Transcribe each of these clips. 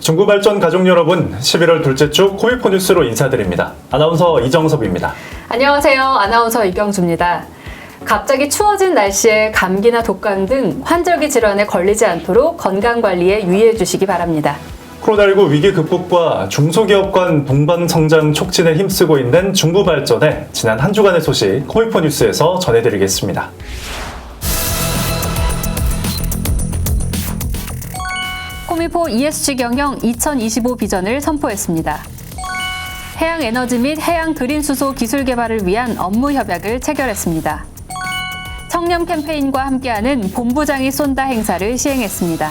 중구발전 가족 여러분, 11월 둘째 주 코미포 뉴스로 인사드립니다. 아나운서 이정섭입니다. 안녕하세요. 아나운서 이경주입니다. 갑자기 추워진 날씨에 감기나 독감 등 환절기 질환에 걸리지 않도록 건강관리에 유의해 주시기 바랍니다. 코로나19 위기 극복과 중소기업 간 동반 성장 촉진에 힘쓰고 있는 중구발전의 지난 한 주간의 소식 코미포 뉴스에서 전해드리겠습니다. 코미포 ESG 경영 2025 비전을 선포했습니다. 해양 에너지 및 해양 그린 수소 기술 개발을 위한 업무 협약을 체결했습니다. 청렴 캠페인과 함께하는 본부장이 쏜다 행사를 시행했습니다.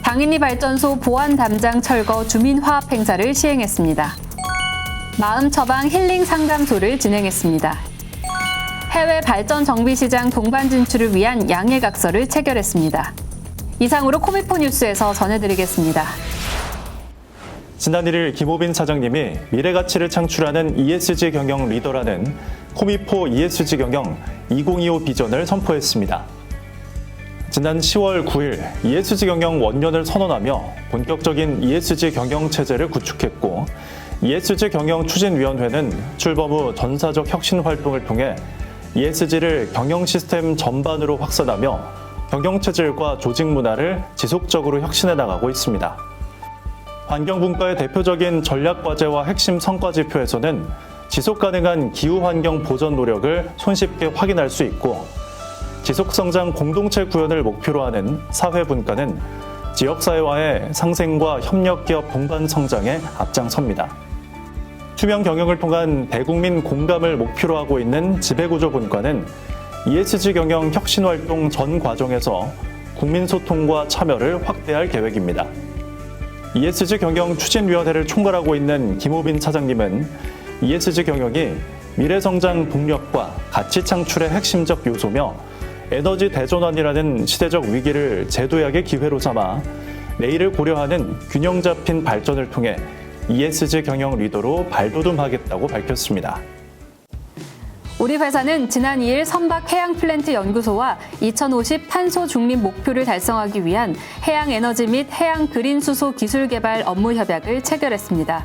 당인리 발전소 보안 담장 철거 주민 화합 행사를 시행했습니다. 마음 처방 힐링 상담소를 진행했습니다. 해외 발전 정비 시장 동반 진출을 위한 양해각서를 체결했습니다. 이상으로 코미포 뉴스에서 전해드리겠습니다. 지난 1일 김호빈 사장님이 미래가치를 창출하는 ESG 경영 리더라는 코미포 ESG 경영 2025 비전을 선포했습니다. 지난 10월 9일 ESG 경영 원년을 선언하며 본격적인 ESG 경영 체제를 구축했고, ESG 경영 추진위원회는 출범 후 전사적 혁신 활동을 통해 ESG를 경영 시스템 전반으로 확산하며 경영체질과 조직 문화를 지속적으로 혁신해 나가고 있습니다. 환경분과의 대표적인 전략과제와 핵심 성과지표에서는 지속가능한 기후환경 보전 노력을 손쉽게 확인할 수 있고, 지속성장 공동체 구현을 목표로 하는 사회분과는 지역사회와의 상생과 협력기업 동반 성장에 앞장섭니다. 투명 경영을 통한 대국민 공감을 목표로 하고 있는 지배구조분과는 ESG 경영 혁신활동 전 과정에서 국민 소통과 참여를 확대할 계획입니다. ESG 경영 추진위원회를 총괄하고 있는 김호빈 차장님은 ESG 경영이 미래성장 동력과 가치 창출의 핵심적 요소며 에너지 대전환이라는 시대적 위기를 제도약의 기회로 삼아 내일을 고려하는 균형 잡힌 발전을 통해 ESG 경영 리더로 발돋움하겠다고 밝혔습니다. 우리 회사는 지난 2일 선박 해양 플랜트 연구소와 2050 탄소 중립 목표를 달성하기 위한 해양 에너지 및 해양 그린 수소 기술 개발 업무 협약을 체결했습니다.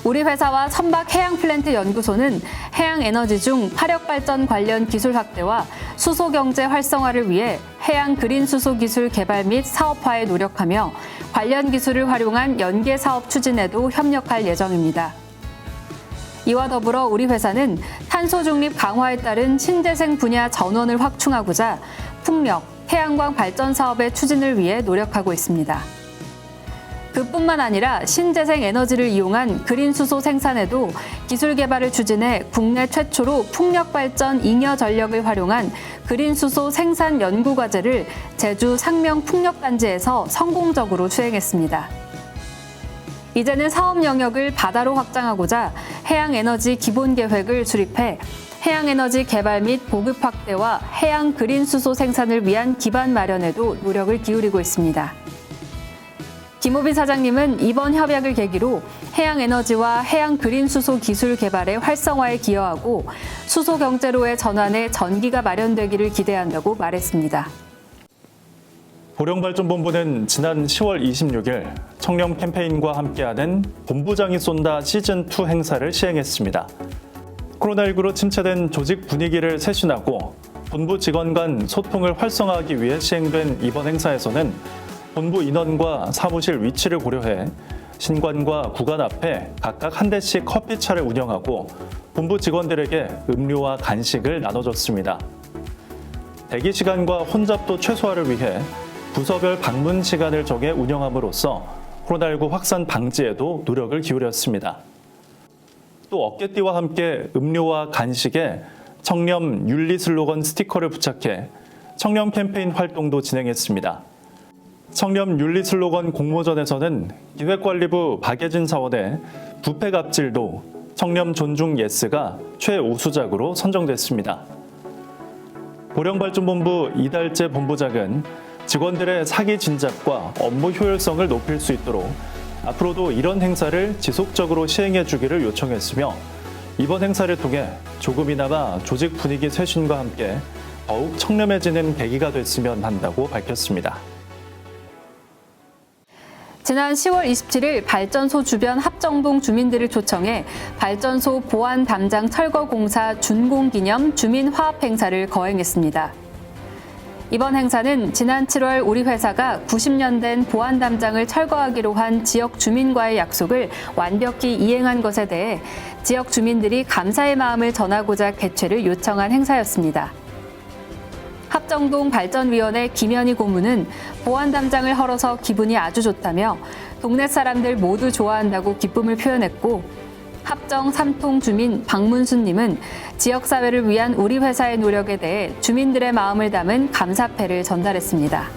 우리 회사와 선박 해양 플랜트 연구소는 해양 에너지 중 화력 발전 관련 기술 확대와 수소 경제 활성화를 위해 해양 그린 수소 기술 개발 및 사업화에 노력하며 관련 기술을 활용한 연계 사업 추진에도 협력할 예정입니다. 이와 더불어 우리 회사는 탄소 중립 강화에 따른 신재생 분야 전원을 확충하고자 풍력, 태양광 발전 사업의 추진을 위해 노력하고 있습니다. 그뿐만 아니라 신재생 에너지를 이용한 그린 수소 생산에도 기술 개발을 추진해 국내 최초로 풍력 발전 잉여 전력을 활용한 그린 수소 생산 연구 과제를 제주 상명 풍력단지에서 성공적으로 수행했습니다. 이제는 사업 영역을 바다로 확장하고자 해양 에너지 기본 계획을 수립해 해양 에너지 개발 및 보급 확대와 해양 그린 수소 생산을 위한 기반 마련에도 노력을 기울이고 있습니다. 김호빈 사장님은 이번 협약을 계기로 해양 에너지와 해양 그린 수소 기술 개발의 활성화에 기여하고 수소 경제로의 전환에 전기가 마련되기를 기대한다고 말했습니다. 보령발전본부는 지난 10월 26일 청렴 캠페인과 함께하는 본부장이 쏜다 시즌2 행사를 시행했습니다. 코로나19로 침체된 조직 분위기를 쇄신하고 본부 직원 간 소통을 활성화하기 위해 시행된 이번 행사에서는 본부 인원과 사무실 위치를 고려해 신관과 구간 앞에 각각 한 대씩 커피차를 운영하고 본부 직원들에게 음료와 간식을 나눠줬습니다. 대기 시간과 혼잡도 최소화를 위해 부서별 방문 시간을 정해 운영함으로써 코로나19 확산 방지에도 노력을 기울였습니다. 또 어깨띠와 함께 음료와 간식에 청렴 윤리 슬로건 스티커를 부착해 청렴 캠페인 활동도 진행했습니다. 청렴 윤리 슬로건 공모전에서는 기획관리부 박예진 사원의 부패 갑질도 청렴 존중 예스가 최우수작으로 선정됐습니다. 보령발전본부 이달재 본부장은 직원들의 사기 진작과 업무 효율성을 높일 수 있도록 앞으로도 이런 행사를 지속적으로 시행해 주기를 요청했으며, 이번 행사를 통해 조금이나마 조직 분위기 쇄신과 함께 더욱 청렴해지는 계기가 됐으면 한다고 밝혔습니다. 지난 10월 27일 발전소 주변 합정동 주민들을 초청해 발전소 보안 담장 철거 공사 준공 기념 주민 화합 행사를 거행했습니다. 이번 행사는 지난 7월 우리 회사가 90년 된 보안 담장을 철거하기로 한 지역 주민과의 약속을 완벽히 이행한 것에 대해 지역 주민들이 감사의 마음을 전하고자 개최를 요청한 행사였습니다. 합정동 발전위원회 김현희 고문은 보안 담장을 헐어서 기분이 아주 좋다며 동네 사람들 모두 좋아한다고 기쁨을 표현했고, 합정 삼통 주민 박문수님은 지역사회를 위한 우리 회사의 노력에 대해 주민들의 마음을 담은 감사패를 전달했습니다.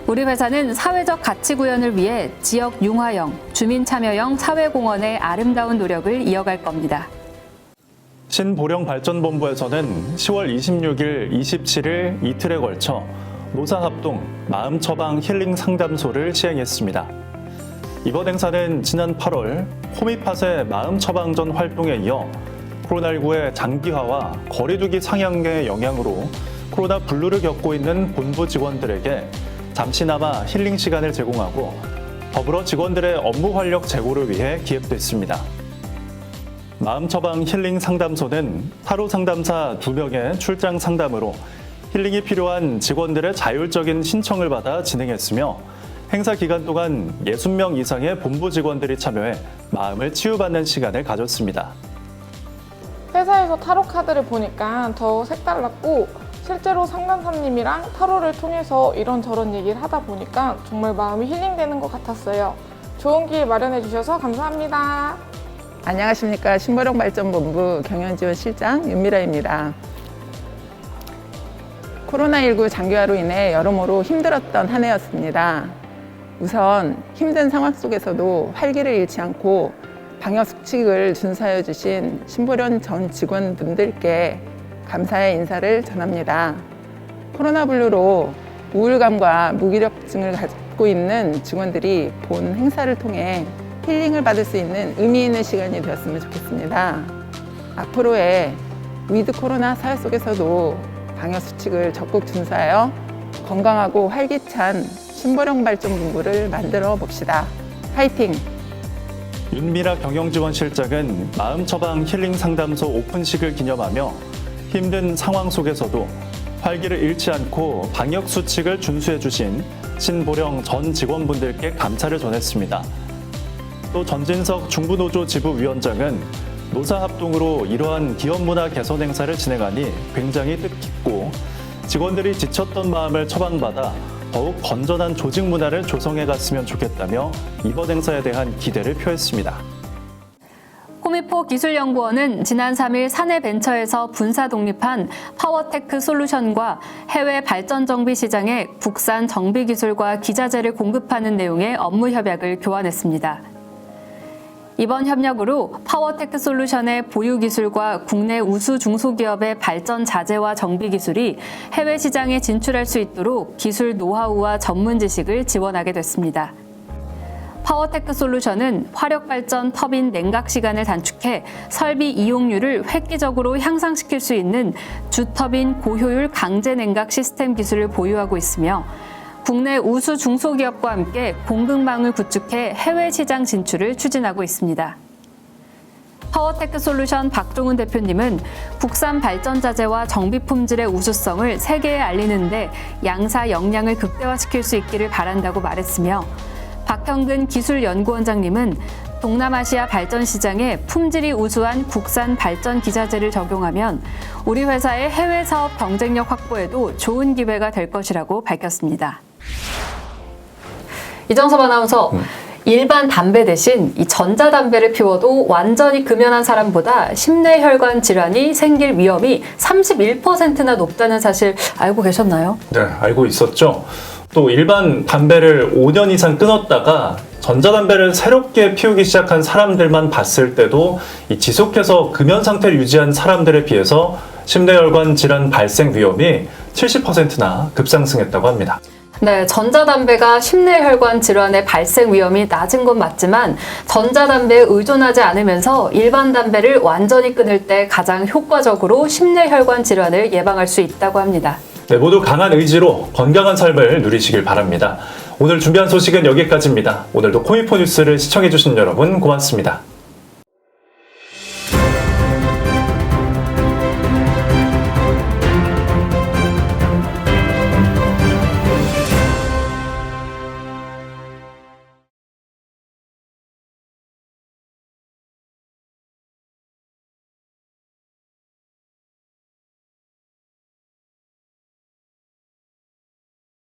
우리 회사는 사회적 가치 구현을 위해 지역 융화형, 주민 참여형 사회공헌의 아름다운 노력을 이어갈 겁니다. 신보령발전본부에서는 10월 26일, 27일 이틀에 걸쳐 노사합동 마음처방 힐링 상담소를 시행했습니다. 이번 행사는 지난 8월 코미팟의 마음처방전 활동에 이어 코로나19의 장기화와 거리두기 상향의 영향으로 코로나 블루를 겪고 있는 본부 직원들에게 잠시나마 힐링 시간을 제공하고 더불어 직원들의 업무 활력 제고를 위해 기획됐습니다. 마음처방 힐링 상담소는 타로 상담사 2명의 출장 상담으로 힐링이 필요한 직원들의 자율적인 신청을 받아 진행했으며, 행사 기간 동안 60명 이상의 본부 직원들이 참여해 마음을 치유받는 시간을 가졌습니다. 회사에서 타로 카드를 보니까 더 색달랐고, 실제로 상담사님이랑 타로를 통해서 이런저런 얘기를 하다 보니까 정말 마음이 힐링되는 것 같았어요. 좋은 기회 마련해 주셔서 감사합니다. 안녕하십니까. 신보령발전본부 경영지원실장 윤미라입니다. 코로나19 장기화로 인해 여러모로 힘들었던 한 해였습니다. 우선 힘든 상황 속에서도 활기를 잃지 않고 방역수칙을 준수하여 주신 신보령 전 직원분들께 감사의 인사를 전합니다. 코로나 블루로 우울감과 무기력증을 갖고 있는 직원들이 본 행사를 통해 힐링을 받을 수 있는 의미 있는 시간이 되었으면 좋겠습니다. 앞으로의 위드 코로나 사회 속에서도 방역수칙을 적극 준수하여 건강하고 활기찬 신보령발전본부를 만들어 봅시다. 화이팅! 윤미라 경영지원실장은 마음처방 힐링 상담소 오픈식을 기념하며 힘든 상황 속에서도 활기를 잃지 않고 방역수칙을 준수해 주신 신보령 전 직원분들께 감사를 전했습니다. 또 전진석 중부노조 지부위원장은 노사합동으로 이러한 기업문화 개선 행사를 진행하니 굉장히 뜻깊고 직원들이 지쳤던 마음을 처방받아 더욱 건전한 조직 문화를 조성해 갔으면 좋겠다며 이번 행사에 대한 기대를 표했습니다. 코미포 기술연구원은 지난 3일 사내벤처에서 분사 독립한 파워테크 솔루션과 해외 발전 정비 시장에 국산 정비 기술과 기자재를 공급하는 내용의 업무 협약을 교환했습니다. 이번 협력으로 파워테크 솔루션의 보유 기술과 국내 우수 중소기업의 발전 자재와 정비 기술이 해외 시장에 진출할 수 있도록 기술 노하우와 전문 지식을 지원하게 됐습니다. 파워테크 솔루션은 화력발전 터빈 냉각 시간을 단축해 설비 이용률을 획기적으로 향상시킬 수 있는 주터빈 고효율 강제 냉각 시스템 기술을 보유하고 있으며, 국내 우수 중소기업과 함께 공급망을 구축해 해외 시장 진출을 추진하고 있습니다. 파워테크 솔루션 박종훈 대표님은 국산 발전자재와 정비 품질의 우수성을 세계에 알리는데 양사 역량을 극대화시킬 수 있기를 바란다고 말했으며, 박형근 기술연구원장님은 동남아시아 발전 시장에 품질이 우수한 국산 발전 기자재를 적용하면 우리 회사의 해외 사업 경쟁력 확보에도 좋은 기회가 될 것이라고 밝혔습니다. 이정섭 아나운서, 일반 담배 대신 이 전자담배를 피워도 완전히 금연한 사람보다 심뇌혈관 질환이 생길 위험이 31%나 높다는 사실 알고 계셨나요? 네, 알고 있었죠. 또 일반 담배를 5년 이상 끊었다가 전자담배를 새롭게 피우기 시작한 사람들만 봤을 때도 이 지속해서 금연 상태를 유지한 사람들에 비해서 심뇌혈관 질환 발생 위험이 70%나 급상승했다고 합니다. 네, 전자담배가 심뇌혈관 질환의 발생 위험이 낮은 건 맞지만 전자담배에 의존하지 않으면서 일반 담배를 완전히 끊을 때 가장 효과적으로 심뇌혈관 질환을 예방할 수 있다고 합니다. 네, 모두 강한 의지로 건강한 삶을 누리시길 바랍니다. 오늘 준비한 소식은 여기까지입니다. 오늘도 코미포 뉴스를 시청해주신 여러분 고맙습니다.